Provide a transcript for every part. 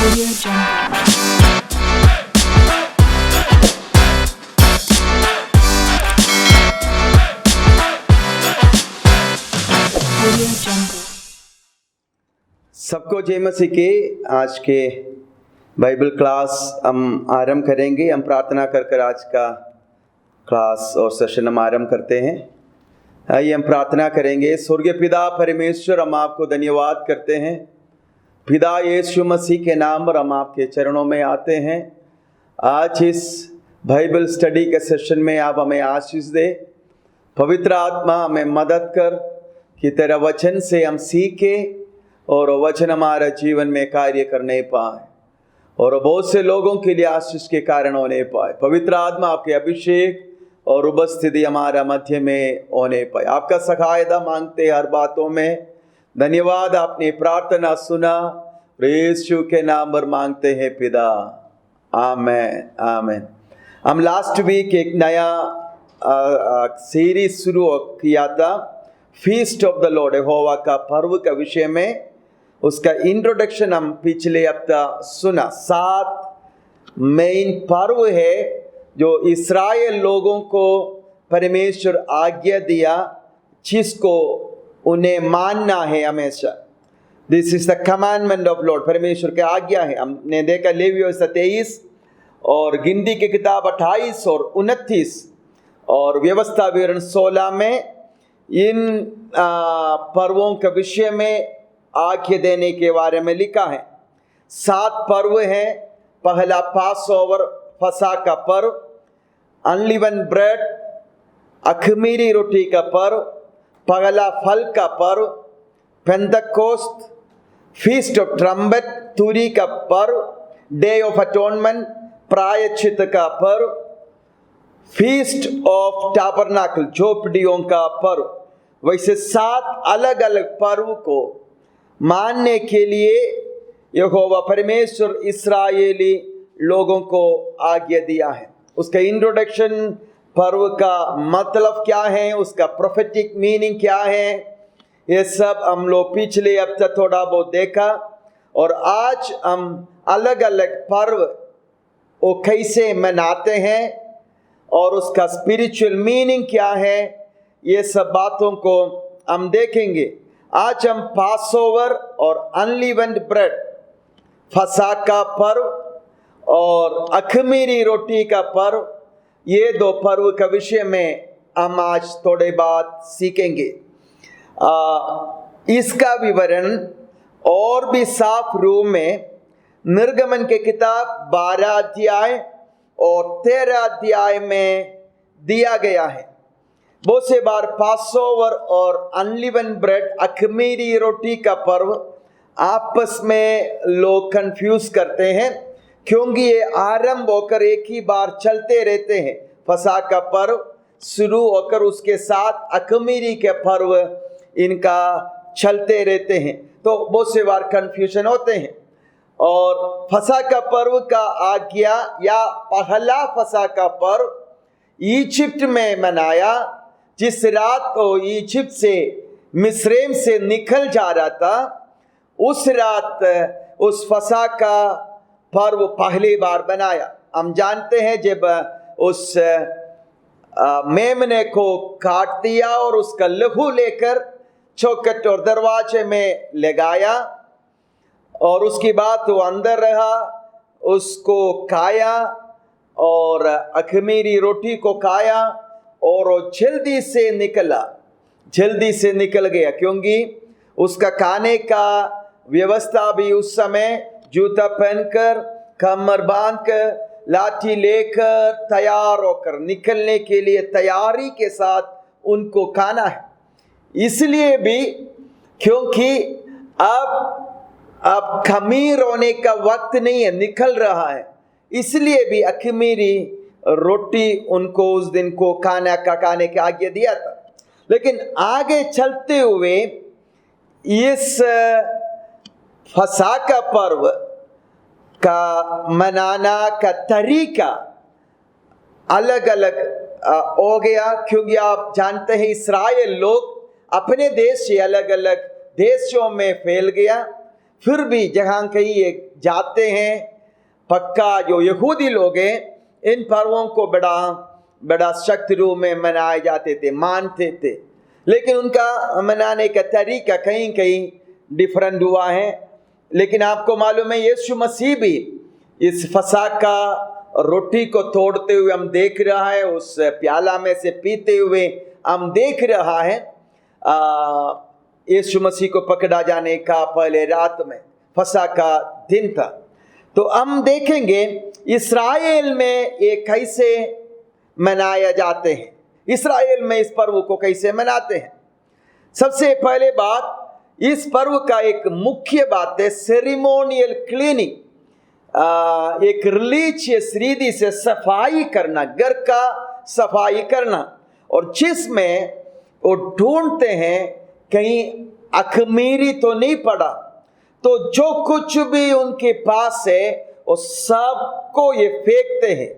Audio Jungle. Audio Jungle. सबको जय मसीह के आज के बाइबल क्लास हम आरंभ करेंगे। हम प्रार्थना कर आज का क्लास और सेशन हम आरंभ करते हैं। आइए हम प्रार्थना करेंगे। स्वर्गीय पिता परमेश्वर, हम आपको धन्यवाद करते हैं। पिता यीशु मसीह के नाम पर हम आपके चरणों में आते हैं। आज इस बाइबल स्टडी के सेशन में आप हमें आशीष दे। पवित्र आत्मा हमें मदद कर कि तेरा वचन से हम सीखे और वचन हमारा जीवन में कार्य करने पाए और बहुत से लोगों के लिए आशीष के कारण होने पाए। पवित्र आत्मा आपके अभिषेक और उपस्थिति हमारा मध्य में होने पाए। आपका सहायता मांगते हर बातों में। धन्यवाद, आपने प्रार्थना सुना। यीशु के नाम पर मांगते हैं पिता, आमेन आमेन। हम लास्ट वीक एक नया सीरीज शुरू किया था, फीस्ट ऑफ द लॉर्ड, यहोवा का पर्व का विषय में। उसका इंट्रोडक्शन हम पिछले हफ्ता सुना। 7 मेन पर्व है जो इस्राएल लोगों को परमेश्वर आज्ञा दिया, जिसको उन्हें मानना है हमेशा। This is the commandment of Lord. परमेश्वर की आज्ञा है। हमने देखा लेवियों 23 और गिनती की किताब 28 और 29 और व्यवस्था विवरण 16 में इन पर्वों के विषय में आज्ञा देने के बारे में लिखा है। 7 पर्व हैं। पहला पास ओवर, फसह का पर्व, अनलीवन ब्रेड, अखमीरी रोटी का पर्व, पगला फल का पर्व, पेंतकोस्त, फीस्ट ऑफ ट्रम्बट, तुरी का पर्व, डे ऑफ अटोनमेंट, प्रायश्चित का पर्व, फीस्ट ऑफ टैबरनाकल, झोपड़ियों का पर्व। वैसे 7 अलग अलग पर्व को मानने के लिए यहोवा परमेश्वर इस्राएली लोगों को आज्ञा दिया है। उसका इंट्रोडक्शन, पर्व का मतलब क्या है, उसका प्रोफेटिक मीनिंग क्या है, ये सब हम लोग पिछले हफ्ते थोड़ा बहुत देखा। और आज हम अलग अलग पर्व वो कैसे मनाते हैं और उसका स्पिरिचुअल मीनिंग क्या है, ये सब बातों को हम देखेंगे। आज हम पास ओवर और अनलीवेंड ब्रेड, फसह का पर्व और अखमीरी रोटी का पर्व, ये 2 पर्व के विषय में हम आज थोड़े बात सीखेंगे। इसका विवरण और भी साफ रूप में निर्गमन के किताब 12 अध्याय और 13 अध्याय में दिया गया है। बहुत से बार पास ओवर और अनलीवन ब्रेड, अखमीरी रोटी का पर्व आपस में लोग कंफ्यूज करते हैं, क्योंकि ये आरंभ होकर एक ही बार चलते रहते हैं। फसह का पर्व शुरू होकर उसके साथ अखमीरी के पर्व इनका चलते रहते हैं, तो बहुत से बार कंफ्यूजन होते हैं। और फसह का पर्व का आज्ञा या पहला फसह का पर्व इजिप्ट में मनाया। जिस रात को इजिप्ट से, मिस्रैम से निकल जा रहा था, उस रात उस फसह का पर्व पहली बार बनाया। हम जानते हैं जब उस मेमने को काट दिया और उसका लहू लेकर चौखट और दरवाजे में लगाया और उसके बाद वो अंदर रहा, उसको खाया और अखमीरी रोटी को खाया और वो जल्दी से निकल गया, क्योंकि उसका खाने का व्यवस्था भी उस समय जूता पहनकर, कमर बांधकर, लाठी लेकर तैयार होकर निकलने के लिए तैयारी के साथ उनको खाना है। इसलिए भी क्योंकि अब खमीर होने का वक्त नहीं है, निकल रहा है, इसलिए भी अखमीरी रोटी उनको उस दिन को खाने की आज्ञा दिया था। लेकिन आगे चलते हुए इस फसह का पर्व का मनाना का तरीका अलग अलग हो गया, क्योंकि आप जानते हैं इस्राएल लोग अपने देश से अलग अलग देशों में फैल गया। फिर भी जहाँ कहीं एक जाते हैं, पक्का जो यहूदी लोग हैं इन पर्वों को बड़ा बड़ा सख्त रूप में मनाए जाते थे, मानते थे, लेकिन उनका मनाने का तरीका कहीं कहीं डिफरेंट हुआ है। लेकिन आपको मालूम है यीशु मसीह भी इस फसह का रोटी को तोड़ते हुए हम देख रहा है, उस प्याला में से पीते हुए हम देख रहा है। यीशु मसीह को पकड़ा जाने का पहले रात में फसह का दिन था। तो हम देखेंगे इस्राएल में ये कैसे मनाया जाते हैं, इस्राएल में इस पर्व को कैसे मनाते हैं। सबसे पहले बात, इस पर्व का एक मुख्य बात है सेरेमोनियल क्लीनिंग, एक रिलीजियस रीति से सफाई करना, घर का सफाई करना, और जिसमें वो ढूंढते हैं कहीं अखमीरी तो नहीं पड़ा, तो जो कुछ भी उनके पास है वो सबको ये फेंकते हैं,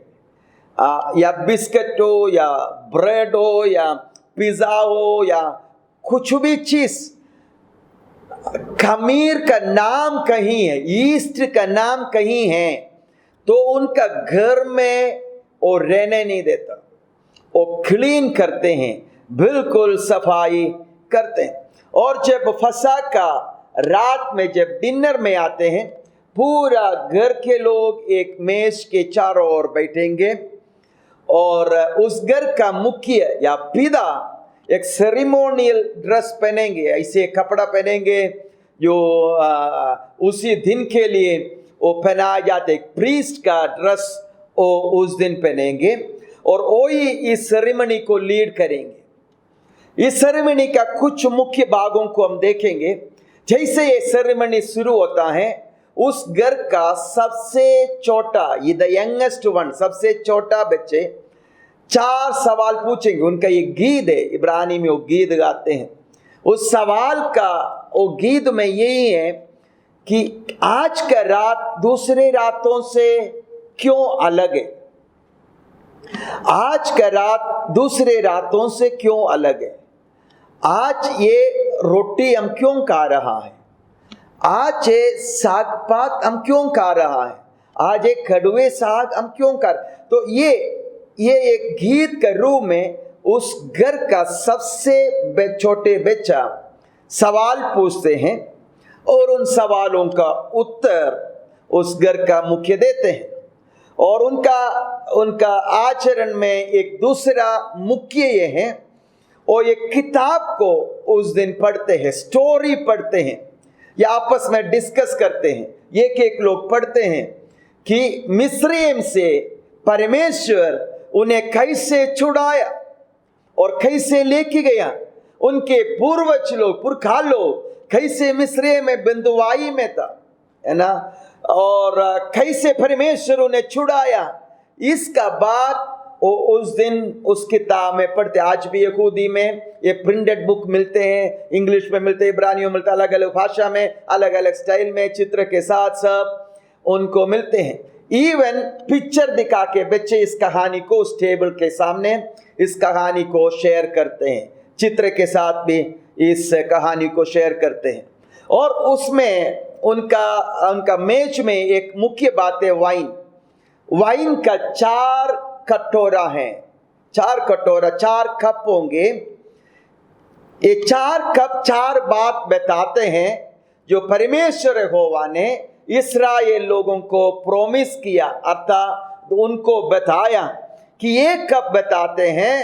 या बिस्किट हो या ब्रेड हो या पिज़्ज़ा हो या कुछ भी चीज़, खमीर का नाम कहीं है, ईस्ट का नाम कहीं है, तो उनका घर में वो रहने नहीं देता, वो क्लीन करते हैं, बिल्कुल सफाई करते हैं। और जब फसह का रात में जब डिनर में आते हैं, पूरा घर के लोग एक मेज के चारों ओर बैठेंगे और उस घर का मुखिया या पिता एक सेरेमोनियल ड्रेस पहनेंगे, ऐसे कपड़ा पहनेंगे जो उसी दिन के लिए वो पहनाया जाता है, प्रीस्ट का ड्रेस वो उस दिन पहनेंगे और वही इस सेरेमनी को लीड करेंगे। इस सेरेमनी का कुछ मुख्य भागों को हम देखेंगे। जैसे ये सेरेमनी शुरू होता है, उस घर का सबसे छोटा, ये द यंगेस्ट वन, सबसे छोटा बच्चे 4 सवाल पूछेंगे। उनका ये गीत है, इब्रानी में वो गीत गाते हैं। उस सवाल का वो गीत में यही है कि आज का रात दूसरे रातों से क्यों अलग है, आज का रात दूसरे रातों से क्यों अलग है, आज ये रोटी हम क्यों खा रहा है, आज ये साग पात हम क्यों खा रहा है, आज एक कड़वे साग हम क्यों खा रहे। तो ये एक गीत के रूप में उस घर का सबसे छोटे बच्चा सवाल पूछते हैं और उन सवालों का उत्तर उस घर का मुखिया देते हैं। और उनका आचरण में एक दूसरा मुख्य ये है, और एक किताब को उस दिन पढ़ते हैं, स्टोरी पढ़ते हैं या आपस में डिस्कस करते हैं। एक लोग पढ़ते हैं कि मिस्रैम से परमेश्वर उन्हें कैसे छुड़ाया और कैसे लेके गया, उनके पूर्वज लोग, पुरखा लोग कैसे मिस्रैम में बंधुआई में था, है ना, और कैसे परमेश्वर उन्हें छुड़ाया। इसका बात वो उस दिन उस किताब में पढ़ते। आज भी यहूदी में ये प्रिंटेड बुक मिलते हैं, इंग्लिश में मिलते हैं, इब्रानियों में मिलते हैं, अलग अलग भाषा में, अलग अलग स्टाइल में, चित्र के साथ सब उनको मिलते हैं। इवन पिक्चर दिखा के बच्चे इस कहानी को उस टेबल के सामने इस कहानी को शेयर करते हैं, चित्र के साथ भी इस कहानी को शेयर करते हैं। और उसमें उनका मेज में एक मुख्य बात है वाइन का 4 कटोरा है, 4 कटोरा, 4 कप होंगे। ये 4 कप 4 बात बताते हैं जो परमेश्वर यहोवा ने इस्राएल लोगों को प्रॉमिस किया, अर्थात उनको बताया कि ये कब बताते हैं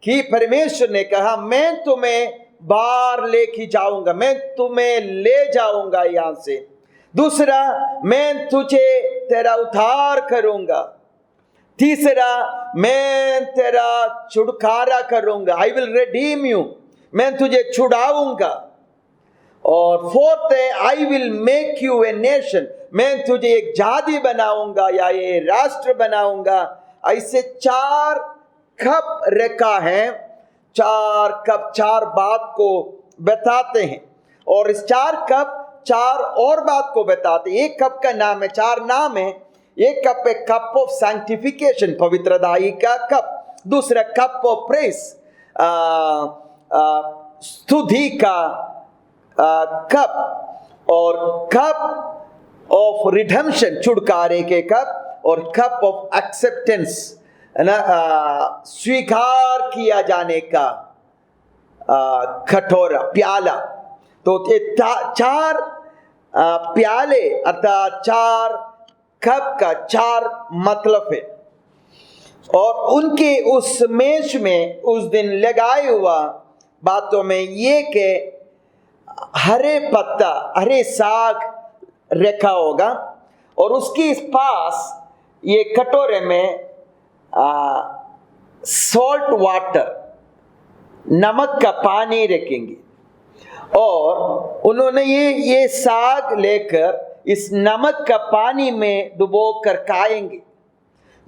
कि परमेश्वर ने कहा मैं तुम्हें बाहर लेके जाऊंगा, मैं तुम्हें ले जाऊंगा यहां से। दूसरा, मैं तुझे तेरा उद्धार करूंगा। तीसरा, मैं तेरा छुटकारा करूंगा, आई विल रिडीम यू, मैं तुझे छुड़ाऊंगा। और फोर्थ है, I will make U a nation, मैं तुझे एक जाति बनाऊंगा या ये राष्ट्र बनाऊंगा। ऐसे 4 कप रेखा है, 4 कप 4 बात को बताते हैं। और इस 4 कप 4 और बात को बताते हैं। एक कप का नाम है, 4 नाम है। एक कप है कप ऑफ सैंक्टिफिकेशन, पवित्रदाई का कप। दूसरा कप ऑफ प्रेस, स्तुति का कप। और कप ऑफ रिडेम्पशन, छुटकारे के कप, और कप ऑफ एक्सेप्टेंस, है ना, स्वीकार किया जाने का कटोरा, प्याला। तो ये चार प्याले अर्थात चार कप का चार मतलब है। और उनके उस मेज में उस दिन लगाए हुआ बातों में ये कि हरे पत्ता, हरे साग रखा होगा, और उसके पास ये कटोरे में सॉल्ट वाटर, नमक का पानी रखेंगे, और उन्होंने ये साग लेकर इस नमक का पानी में डुबो कर खाएंगे।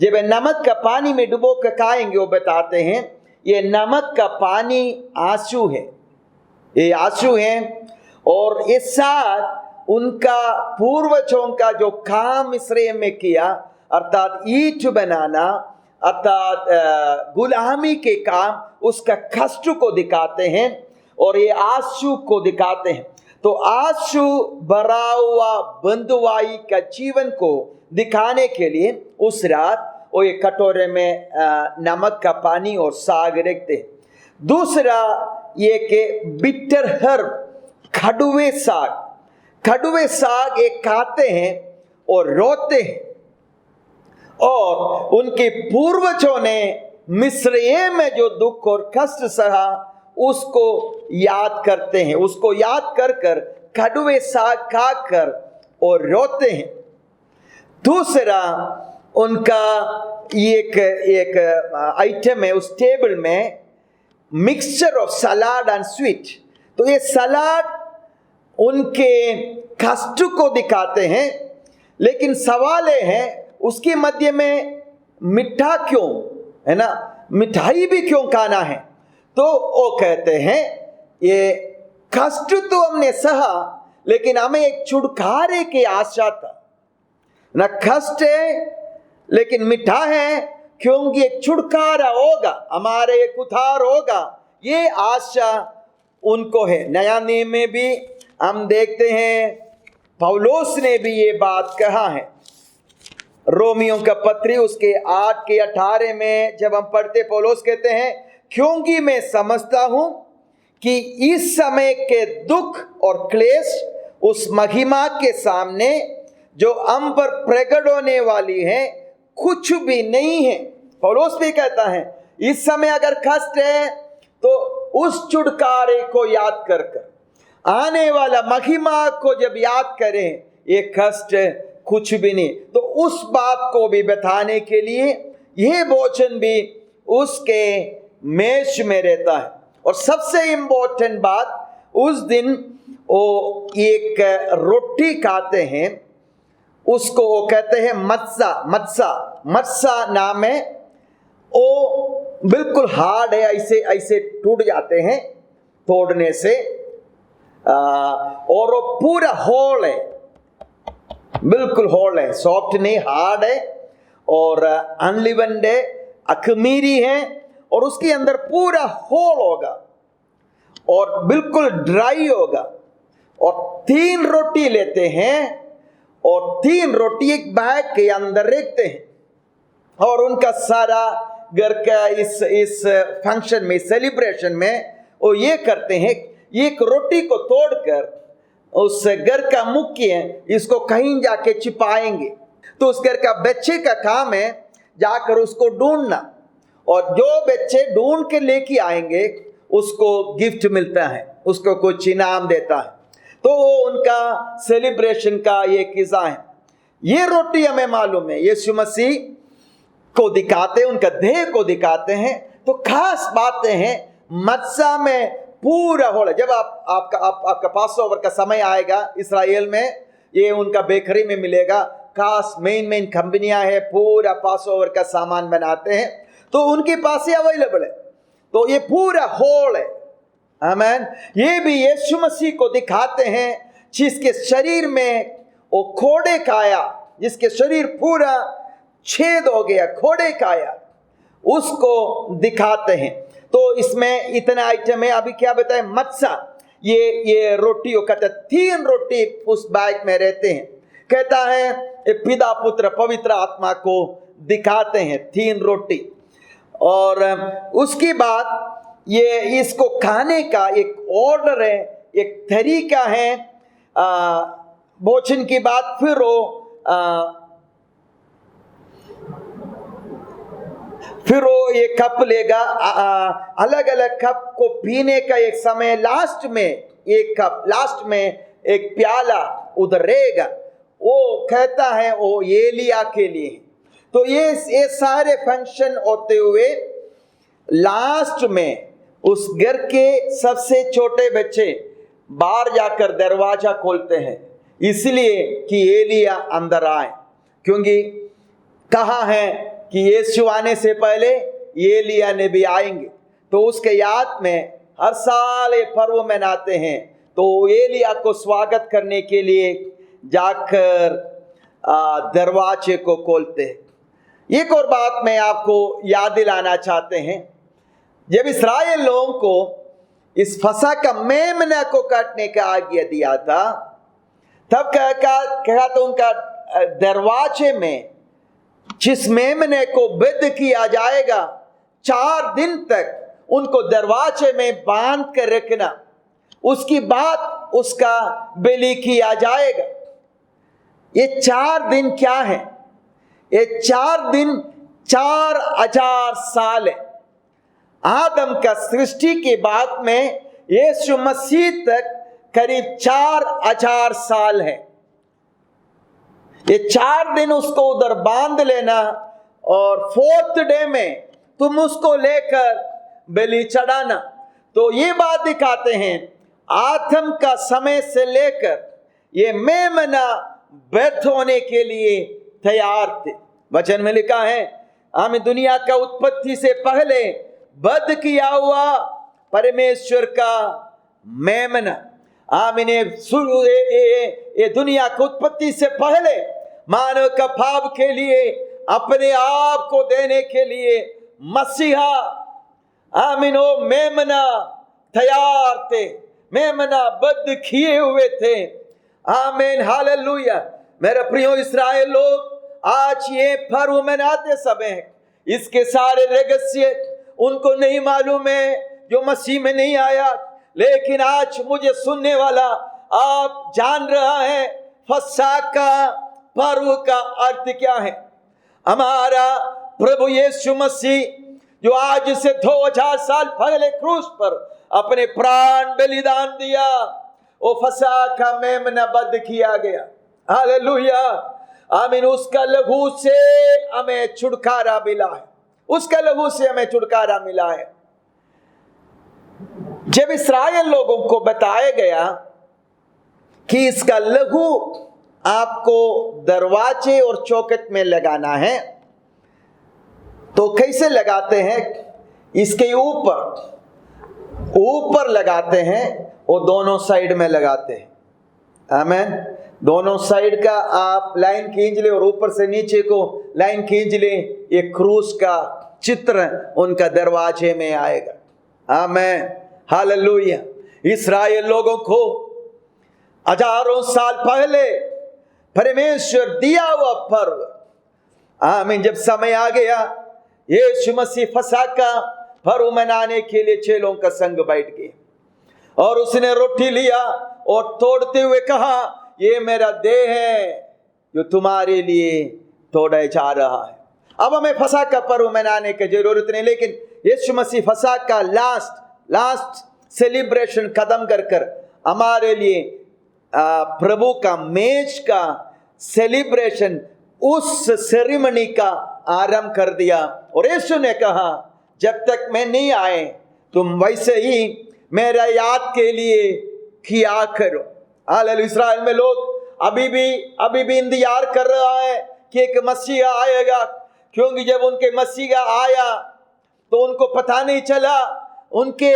जब नमक का पानी में डुबो कर खाएंगे, वो बताते हैं ये नमक का पानी आंसू है, ये आंसू है। और ये साग उनका पूर्वजों का जो काम इस्राएल में किया, अर्थात ईंट बनाना, अर्थात गुलामी के काम, उसका कष्ट को दिखाते हैं, और ये आंसू को दिखाते हैं। तो आंसू भरा हुआ बंधुआई का जीवन को दिखाने के लिए उस रात वो ये कटोरे में नमक का पानी और साग रखते हैं। दूसरा ये कि बिटर हर्ब, खड़ुए साग एक खाते हैं और रोते हैं, और उनके पूर्वजों ने मिस्र में जो दुख और कष्ट सहा उसको याद करते हैं, उसको याद कर कर खड़ुए साग खाकर और रोते हैं। दूसरा उनका एक आइटम है उस टेबल में, mixture of salad and sweet. तो ये सलाद उनके कष्ट को दिखाते हैं, लेकिन सवाल है उसके मध्य में मीठा क्यों, है ना, मिठाई भी क्यों खाना है? तो वो कहते हैं ये कष्ट तो हमने सहा, लेकिन हमें एक छुटकारे की आशा था ना। कष्ट है लेकिन मीठा है, क्योंकि एक छुटकारा होगा, हमारे एक उद्धार होगा, ये आशा उनको है। नया नियम में भी हम देखते हैं, पौलुस ने भी ये बात कहा है। रोमियों का पत्री उसके 8 के 18 में जब हम पढ़ते, पौलुस कहते हैं, क्योंकि मैं समझता हूं कि इस समय के दुख और क्लेश उस महिमा के सामने जो हम पर प्रकट होने वाली है कुछ भी नहीं है। पौलुस भी कहता है इस समय अगर कष्ट है तो उस छुटकारे को याद कर कर आने वाला महिमा को जब याद करें, ये कष्ट कुछ भी नहीं। तो उस बात को भी बताने के लिए यह भोजन भी उसके मेज में रहता है। और सबसे इंपॉर्टेंट बात, उस दिन वो एक रोटी खाते हैं, उसको वो कहते हैं मत्सा नाम है। वो बिल्कुल हार्ड है, ऐसे टूट जाते हैं तोड़ने से, और वो पूरा होल है, बिल्कुल होल है, सॉफ्ट नहीं, हार्ड है, और अनलिवन्ड है, अखमीरी है, और उसके अंदर पूरा होल होगा और बिल्कुल ड्राई होगा। और 3 रोटी लेते हैं और 3 रोटी एक बैग के अंदर रखते हैं, और उनका सारा घर का इस फंक्शन में, सेलिब्रेशन में वो ये करते हैं, एक रोटी को तोड़कर उस घर का मुख्य इसको कहीं जाके छिपाएंगे। तो उस घर का बच्चे का काम है जाकर उसको ढूंढना, और जो बच्चे ढूंढ के लेके आएंगे उसको गिफ्ट मिलता है, उसको कुछ इनाम देता है। तो वो उनका सेलिब्रेशन का ये किस्सा है। ये रोटी हमें मालूम है यीशु मसीह को दिखाते हैं, उनका देह को दिखाते हैं। तो खास बातें हैं, मत्सा में पूरा होल। जब आपका पास ओवर का समय आएगा इस्राएल में, ये उनका बेकरी में मिलेगा। खास मेन कंपनियां है, पूरा पास ओवर का सामान बनाते हैं, तो उनके पास ही अवेलेबल है। तो ये पूरा होल है, आमीन। ये भी यीशु मसीह को दिखाते हैं, जिसके शरीर में वो खोड़े खाया, जिसके शरीर पूरा छेद हो गया, खोड़े खाया, उसको दिखाते हैं। तो इसमें इतना आइटम है। अभी क्या बताए, मत्सा, ये रोटी, वो कहते 3 रोटी उस बैग में रहते हैं। कहता है ये पिता पुत्र पवित्र आत्मा को दिखाते हैं 3 रोटी। और उसकी बाद ये इसको खाने का एक ऑर्डर है, एक तरीका है। भोजन की बात फिर वो ये कप लेगा, अलग अलग कप को पीने का एक समय, लास्ट में एक कप, लास्ट में एक प्याला उधर रहेगा। वो कहता है वो एलिया के लिए। तो ये सारे फंक्शन होते हुए लास्ट में उस घर के सबसे छोटे बच्चे बाहर जाकर दरवाजा खोलते हैं, इसलिए कि एलिया अंदर आए, क्योंकि कहा है कि यीशु आने से पहले एलिया ने भी आएंगे। तो उसके याद में हर साल ये पर्व मनाते हैं। तो एलिया को स्वागत करने के लिए जाकर दरवाजे को खोलते हैं। एक और बात मैं आपको याद दिलाना चाहते हैं, जब इस्राएल लोगों को इस फसह का मेमना को काटने का आज्ञा दिया था, तब कहा तो उनका दरवाजे में जिस मेमने को वध किया जाएगा 4 दिन तक उनको दरवाजे में बांध कर रखना, उसकी बाद उसका बलि किया जाएगा। ये 4 दिन क्या है? ये 4 दिन 4000 साल है। आदम का सृष्टि के बाद में यीशु मसीह तक करीब 4000 साल है। ये 4 दिन उसको उधर बांध लेना और 4th डे में तुम उसको लेकर बलि चढ़ाना। तो ये बात दिखाते हैं आदम का समय से लेकर ये मेमना वध होने के लिए तैयार थे। वचन में लिखा है हमें दुनिया का उत्पत्ति से पहले वध किया हुआ परमेश्वर का मेमना। आमीन। ये दुनिया की उत्पत्ति से पहले मानव का पाप के लिए अपने आप को देने के लिए मसीहा, आमीन, वो मेमना तैयार थे, मेमना वध किए हुए थे। आमीन, हालेलुया। मेरे प्रियो इस्राएल लोग, आज ये पर्व मनाते समय इसके सारे रहस्य उनको नहीं मालूम है जो मसीह में नहीं आया। लेकिन आज मुझे सुनने वाला आप जान रहा है फसह का पर्व का अर्थ क्या है। हमारा प्रभु यीशु मसीह जो आज से 2000 साल पहले क्रूस पर अपने प्राण बलिदान दिया, वो फसह का मेमना वध किया गया। हालेलुया, आमीन। उसका लहू से हमें छुटकारा मिला है, उसका लहू से हमें छुटकारा मिला है। जब इस्राएल लोगों को बताया गया कि इसका लहू आपको दरवाजे और चौखट में लगाना है, तो कैसे लगाते हैं? इसके ऊपर लगाते हैं, वो दोनों साइड में लगाते हैं। आमीन। दोनों साइड का आप लाइन खींच ले और ऊपर से नीचे को लाइन खींच ले, ये क्रूस का चित्र उनका दरवाजे में आएगा। आमीन, हालेलुया। इस्राएल लोगों को हजारों साल पहले परमेश्वर दिया हुआ पर्व, आमीन, जब समय आ गया यीशु मसीह फसह का पर्व मनाने के लिए चेलों का संग बैठ गए और उसने रोटी लिया और तोड़ते हुए कहा, ये मेरा देह है जो तुम्हारे लिए तोड़ा जा रहा है। अब हमें फसह का पर्व मनाने की जरूरत नहीं, लेकिन यीशु मसीह फसह का लास्ट सेलिब्रेशन खत्म कर हमारे लिए प्रभु का मेज का सेलिब्रेशन, उस सेरेमनी का आरंभ कर दिया। और यीशु ने कहा, जब तक मैं नहीं आए तुम वैसे ही मेरा याद के लिए किया करो। हालेलुया। इस्राएल में लोग अभी भी इंतजार कर रहा है कि एक मसीहा आएगा, क्योंकि जब उनके मसीहा आया तो उनको पता नहीं चला, उनके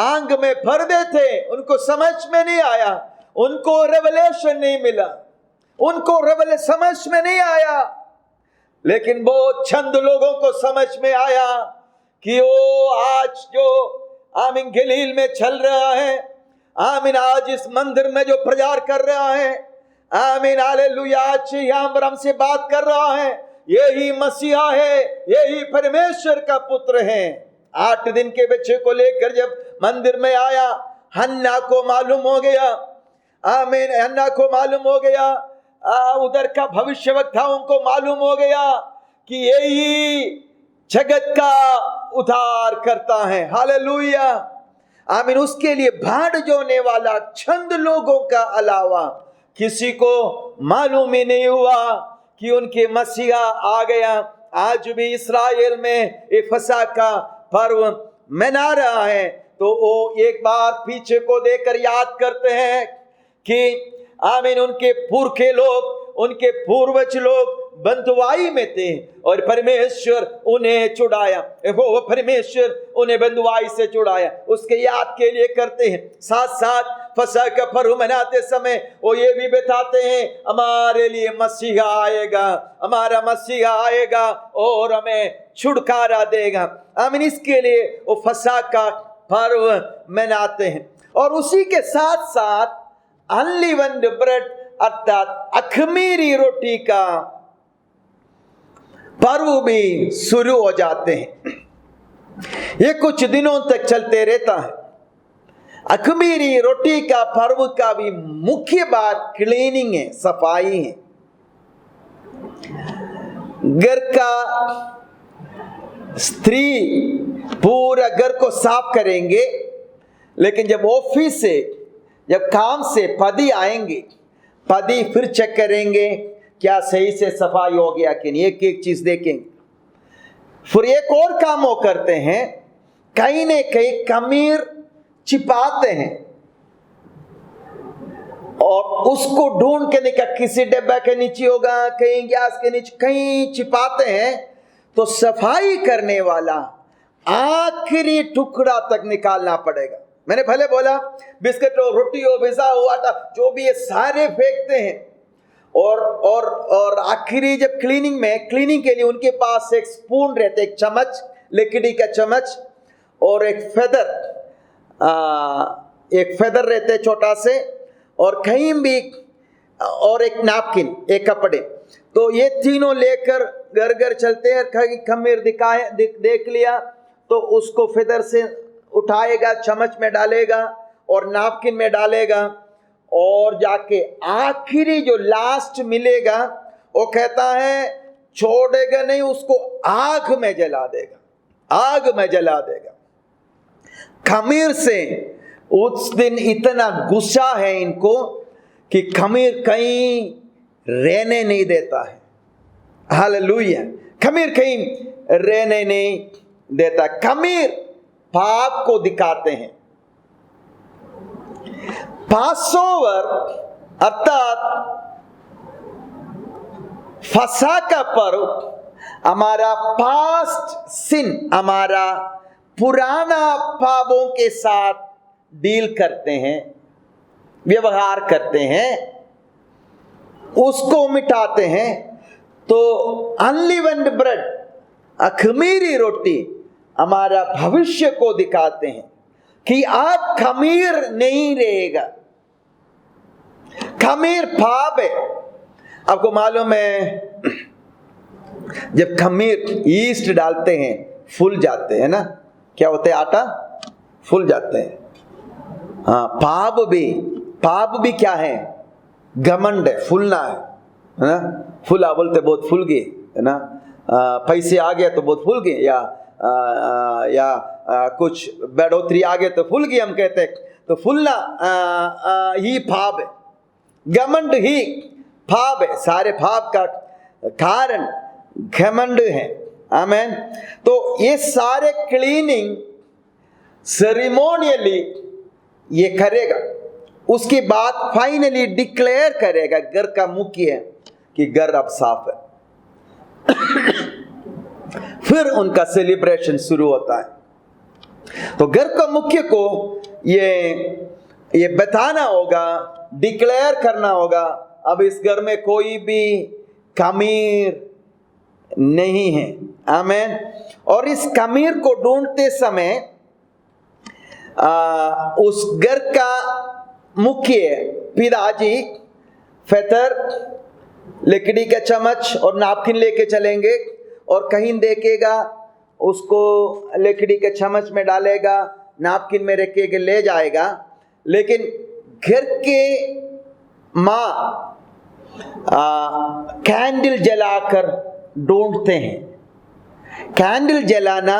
आंग में पर्दे थे, उनको समझ में नहीं आया, उनको रेवलेशन नहीं मिला, उनको समझ में नहीं आया। लेकिन बहुत चंद लोगों को समझ में आया कि वो आज जो आमीन गलील में चल रहा है, आमीन, आज इस मंदिर में जो प्रचार कर रहा है, आमीन, हालेलुया। आज यहाँ पर हमसे बात कर रहा है, यही मसीहा है, यही परमेश्वर का पुत्र है। 8 दिन के बच्चे को लेकर जब मंदिर में आया, हन्ना को मालूम हो गया, आमीन, हन्ना को मालूम हो गया, उधर का भविष्यवक्ताओं को मालूम हो गया कि यही जगत का उद्धार करता है। हालेलुया, आमीन। उसके लिए भाड़ जोने वाला चंद लोगों का अलावा किसी को मालूम ही नहीं हुआ कि उनके मसीहा आ गया। आज भी इस्राएल में ये फसह का पर्व मना रहा है, तो वो एक बार पीछे को देखकर याद करते हैं कि आमीन, उनके पुरखे लोग, उनके पूर्वज लोग बंधुआई में थे और परमेश्वर उन्हें छुड़ाया, वो परमेश्वर उन्हें बंधुआई से छुड़ाया, उसके याद के लिए करते हैं। साथ साथ फसह का पर्व मनाते समय वो ये भी बताते हैं, हमारे लिए मसीहा आएगा, हमारा मसीहा आएगा और हमें छुटकारा देगा। आमीन, इसके लिए वो फसह का पर्व मनाते हैं। और उसी के साथ साथ अनलीवन्ड ब्रेड अर्थात अखमीरी रोटी का पर्व भी शुरू हो जाते हैं। ये कुछ दिनों तक चलते रहता है। अखमीरी रोटी का पर्व का भी मुख्य बात क्लीनिंग है, सफाई है। घर का स्त्री पूरा घर को साफ करेंगे, लेकिन जब ऑफिस से, जब काम से पति आएंगे, पति फिर चेक करेंगे क्या सही से सफाई हो गया कि नहीं, एक एक चीज देखेंगे। फिर एक और काम वो करते हैं, कहीं न कहीं खमीर छिपाते हैं और उसको ढूंढ के निकाल, किसी डब्बा के नीचे होगा, कहीं गैस के नीचे, कहीं छिपाते हैं। तो सफाई करने वाला आखिरी टुकड़ा तक निकालना पड़ेगा। मैंने भले बोला बिस्किट हो, रोटी हो, पिज़्ज़ा हो, आटा, जो भी ये सारे फेंकते हैं। और आखिरी जब क्लीनिंग के लिए उनके पास एक स्पून रहते, एक चम्मच, लकड़ी का चम्मच, और एक फेदर रहते छोटा से, और कहीं भी, और एक नैपकिन, एक कपड़े। तो ये तीनों लेकर घर घर चलते हैं। खमीर देख लिया तो उसको फेदर से उठाएगा, चम्मच में डालेगा और नैपकिन में डालेगा, और जाके आखिरी जो लास्ट मिलेगा वो कहता है छोड़ेगा नहीं, उसको आग में जला देगा, आग में जला देगा। खमीर से उस दिन इतना गुस्सा है इनको कि खमीर कहीं रहने नहीं देता है। हालेलुया, खमीर कहीं रहने नहीं देता। खमीर पाप को दिखाते हैं। पासओवर अर्थात फसह का पर्व हमारा पास्ट सिन, हमारा पुराना पापों के साथ डील करते हैं, व्यवहार करते हैं, उसको मिटाते हैं। तो अनलीवन्ड ब्रेड, अखमीरी रोटी हमारा भविष्य को दिखाते हैं कि अब खमीर नहीं रहेगा। खमीर पाप है। आपको मालूम है जब खमीर ईस्ट डालते हैं फूल जाते हैं ना, क्या होते हैं, आटा फूल जाते हैं। हाँ, पाप भी क्या है, घमंड है, फूलना है ना। फूला बोलते बहुत फूल गए है ना, पैसे आ गए तो बहुत फूल गए, या कुछ बढ़ोतरी आ गए तो फूल गए, हम कहते हैं। तो फूलना ही पाप है, घमंड ही पाप है। सारे पाप का कारण घमंड है। आमीन। तो ये सारे क्लीनिंग सेरेमोनियली ये करेगा, उसके बाद फाइनली डिक्लेयर करेगा घर का मुखिया है कि घर अब साफ है। फिर उनका सेलिब्रेशन शुरू होता है। तो घर का मुखिया को ये बताना होगा, डिक्लेयर करना होगा, अब इस घर में कोई भी खमीर नहीं है। आमीन। और इस खमीर को ढूंढते समय उस घर का मुख्य पिताजी फेतर, लकड़ी का चम्मच और नापकिन लेके चलेंगे, और कहीं देखेगा उसको लकड़ी के चम्मच में डालेगा, नापकिन में रख के ले जाएगा। लेकिन घर के माँ कैंडल जलाकर ढूंढते हैं। कैंडल जलाना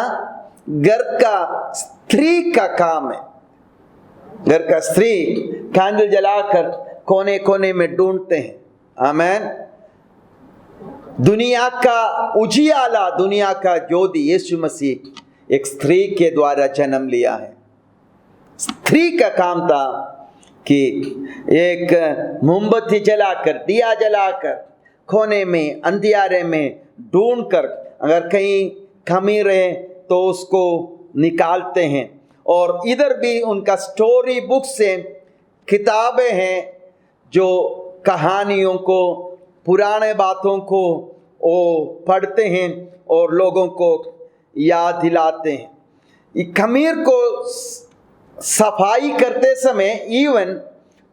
घर का स्त्री का काम है। घर का स्त्री कैंडल जलाकर कोने कोने में ढूंढते हैं। आमेन। दुनिया का उजियाला, दुनिया का ज्योति यीशु मसीह एक स्त्री के द्वारा जन्म लिया है। स्त्री का काम था कि एक मोमबत्ती जलाकर, दिया जलाकर, कोने में अंधियारे में ढूंढकर अगर कहीं कमी रहे तो उसको निकालते हैं। और इधर भी उनका स्टोरी बुक से किताबें हैं जो कहानियों को, पुराने बातों को वो पढ़ते हैं और लोगों को याद दिलाते हैं। ये खमीर को सफाई करते समय इवन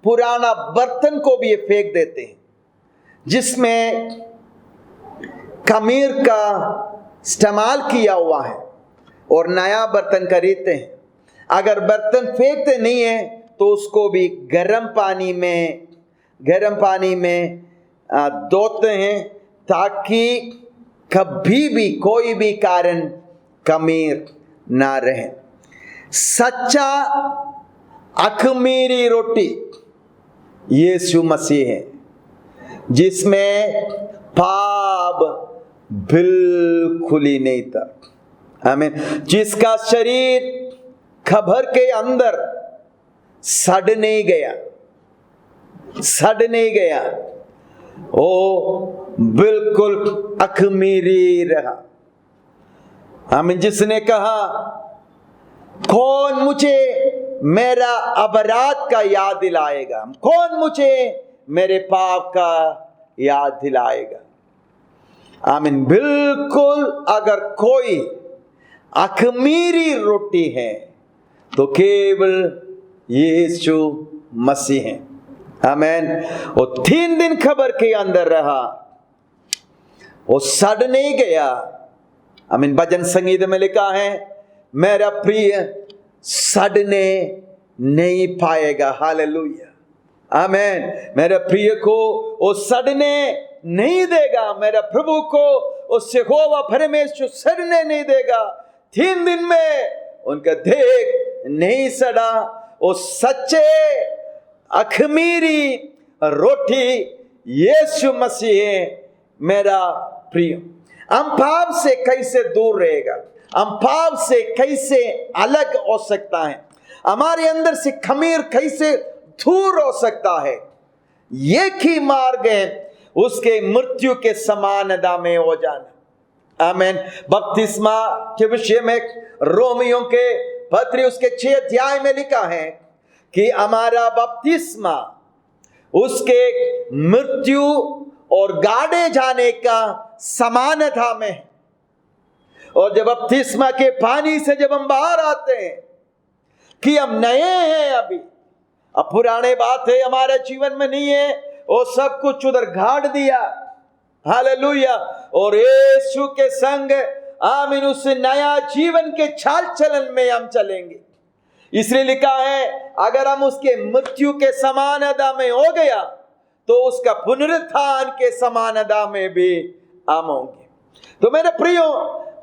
पुराना बर्तन को भी फेंक देते हैं जिसमें खमीर का इस्तेमाल किया हुआ है, और नया बर्तन खरीदते हैं। अगर बर्तन फेंकते नहीं है तो उसको भी गर्म पानी में धोते हैं ताकि कभी भी कोई भी कारण खमीर ना रहे। सच्चा अखमीरी रोटी यीशु मसीह है जिसमें पाप बिल्कुल ही नहीं था। आमीन। जिसका शरीर खबर के अंदर सड़ नहीं गया, वो बिल्कुल अखमीरी रहा। आमीन। जिसने कहा, कौन मुझे मेरा अपराध का याद दिलाएगा, कौन मुझे मेरे पाप का याद दिलाएगा। आमीन। बिल्कुल अगर कोई अखमीरी रोटी है तो केवल यीशु मसीह है। आमीन। वो 3 दिन खबर के अंदर रहा, वो सड़ नहीं गया। आमीन। भजन संगीत में लिखा है, मेरा प्रिय सड़ने नहीं पाएगा। हालेलुया। आमीन। मेरे प्रिय को वो सड़ने नहीं देगा। मेरा प्रभु को उससे यहोवा परमेश्वर सड़ने नहीं देगा। 3 दिन में उनका देह नहीं सड़ा। वो सच्चे अखमीरी रोटी यीशु मसीह है मेरा प्रिय। हम पाप से कैसे दूर रहेगा, हम पाप से कैसे अलग हो सकता है, हमारे अंदर से खमीर कैसे दूर हो सकता है। एक ही मार्ग है, उसके मृत्यु के समानता में हो जाना। आमीन। बपतिस्मा के विषय में रोमियों के पत्री उसके 6 अध्याय में लिखा है कि हमारा बपतिस्मा उसके मृत्यु और गाड़े जाने का समानता में है। और जब बपतिस्मा के पानी से जब हम बाहर आते हैं कि हम नए हैं, अभी अब पुराने बात है हमारे जीवन में नहीं है, वो सब कुछ उधर गाड़ दिया। हालेलुया। और यीशु के संग आमीन उस नया जीवन के चाल चलन में हम चलेंगे। इसलिए लिखा है, अगर हम उसके मृत्यु के समानता में हो गया तो उसका पुनरुत्थान के समानता में भी हम होंगे। तो मेरे प्रियो,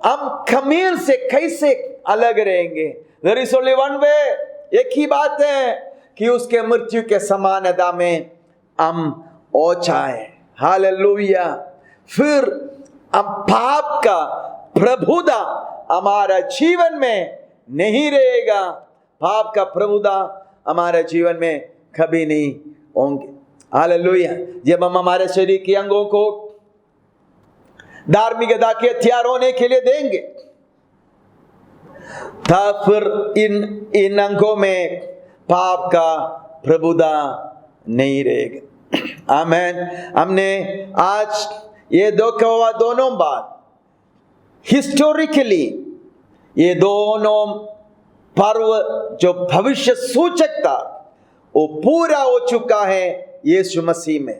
हम खमीर से कैसे अलग रहेंगे? There is only one way। एक ही बात है कि उसके मृत्यु के समानता में हम हो जाए। हालेलुया। फिर हम पाप का प्रभुता हमारा जीवन में नहीं रहेगा। पाप का प्रभुता हमारे जीवन में कभी नहीं होंगे। हालेलुया। जब हम हमारे शरीर के अंगों को धार्मिकता के हथियार होने के लिए देंगे, तब फिर इन अंगों में पाप का प्रभुता नहीं रहेगा। आमीन। हमने आज ये दोनों बात हिस्टोरिकली, ये दोनों पर्व जो भविष्य सूचक था वो पूरा हो चुका है यीशु मसीह में।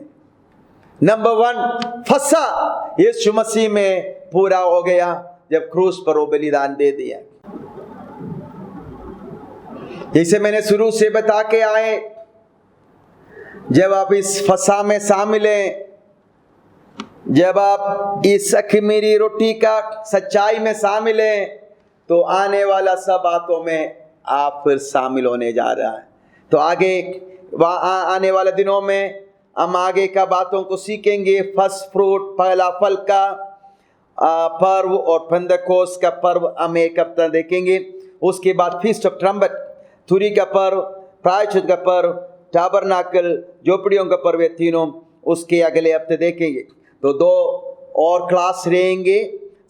नंबर 1 फंसा यीशु मसीह में पूरा हो गया जब क्रूस पर वो बलिदान दे दिया। जैसे मैंने शुरू से बता के आए, जब आप इस फंसा में शामिल हैं, जब आप इस अखमीरी रोटी का सच्चाई में शामिल हैं, तो आने वाला सब बातों में आप फिर शामिल होने जा रहा है। तो आगे आने वाले दिनों में हम आगे का बातों को सीखेंगे। फर्स्ट फ्रूट, पहला फल का पर्व और पेंटेकोस्ट का पर्व हम एक हफ्ता देखेंगे। उसके बाद फीस्ट ऑफ ट्रम्पट, तुरी का पर्व, प्रायश्चित का पर्व, टाबरनाकल, झोपड़ियों का पर्व, ये तीनों उसके अगले हफ्ते देखेंगे। तो 2 और क्लास रहेंगे।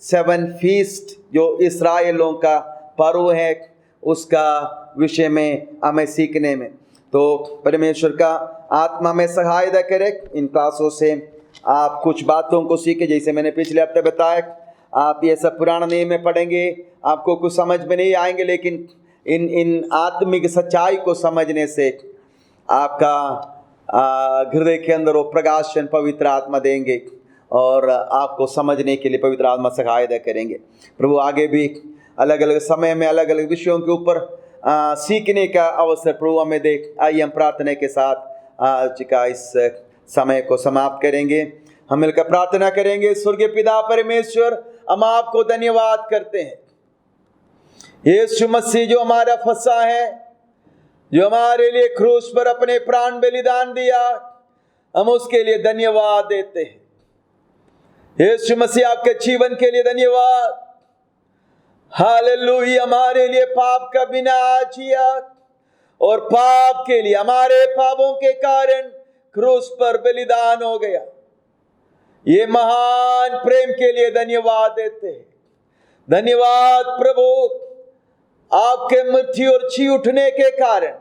7 फीस्ट जो इस्राएलों का पर्व है, उसका विषय में हमें सीखने में। तो परमेश्वर का आत्मा में सहायता करे इन क्लासों से आप कुछ बातों को सीखे। जैसे मैंने पिछले हफ्ते बताया, आप ये सब पुराना नियम में पढ़ेंगे, आपको कुछ समझ में नहीं आएंगे, लेकिन इन आत्मिक सच्चाई को समझने से आपका हृदय के अंदर वो प्रकाशन पवित्र आत्मा देंगे और आपको समझने के लिए पवित्र आत्मा सहायता करेंगे। प्रभु आगे भी अलग अलग समय में अलग अलग विषयों के ऊपर सीखने का अवसर प्रभु हमें दे। आइए हम प्रार्थना के साथ आज का इस समय को समाप्त करेंगे। हम मिलकर प्रार्थना करेंगे। स्वर्गीय पिता परमेश्वर, हम आपको धन्यवाद करते हैं। यीशु मसीह जो हमारा फंसा है, जो हमारे लिए क्रूस पर अपने प्राण बलिदान दिया, हम उसके लिए धन्यवाद देते हैं। यीशु मसीह आपके जीवन के लिए धन्यवाद। हालेलुया, हमारे लिए पाप का बिना जिया और पाप के लिए हमारे पापों के कारण क्रूस पर बलिदान हो गया। ये महान प्रेम के लिए धन्यवाद देते हैं। धन्यवाद प्रभु, आपके मृत्यु और जी उठने के कारण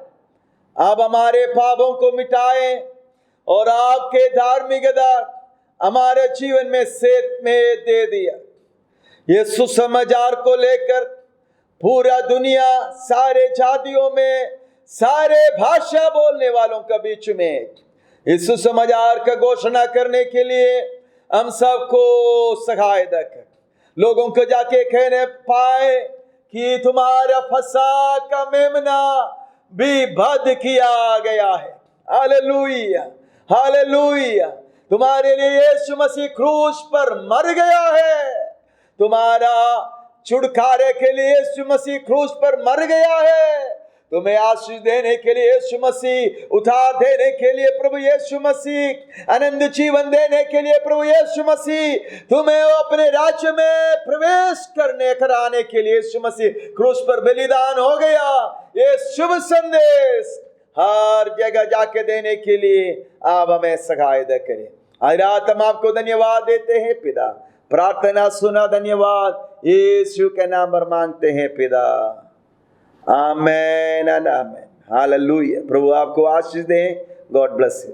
आप हमारे पापों को मिटाए और आपके धार्मिकता हमारे जीवन में सेत में दे दिया। ये सुसमाचार को लेकर पूरा दुनिया, सारे जातियों में, सारे भाषा बोलने वालों के बीच में इस सुसमाचार का घोषणा करने के लिए हम सबको सहायता कर। लोगों को जाके कहने पाए कि तुम्हारा फंसा का मेमना भी बध किया गया है। हालेलुया, हालेलुया, तुम्हारे लिए यीशु मसीह क्रूस पर मर गया है। तुम्हारा छुटकारे के लिए यीशु मसीह क्रूस पर मर गया है। तुम्हें आशीष देने के लिए यीशु मसीह, उद्धार देने के लिए प्रभु यीशु मसीह, आनंद जीवन देने के लिए प्रभु यीशु मसीह, तुम्हें अपने राज्य में प्रवेश कराने के लिए यीशु मसीह क्रूस पर बलिदान हो गया। ये शुभ संदेश हर जगह जाके देने के लिए आप हमें सहायता करें। आज रात हम आपको धन्यवाद देते हैं पिता। प्रार्थना सुना, धन्यवाद यीशु के नाम पर मांगते हैं पिता, आमेन एंड आमेन। हालेलुया। प्रभु आपको आशीष दें। God bless you.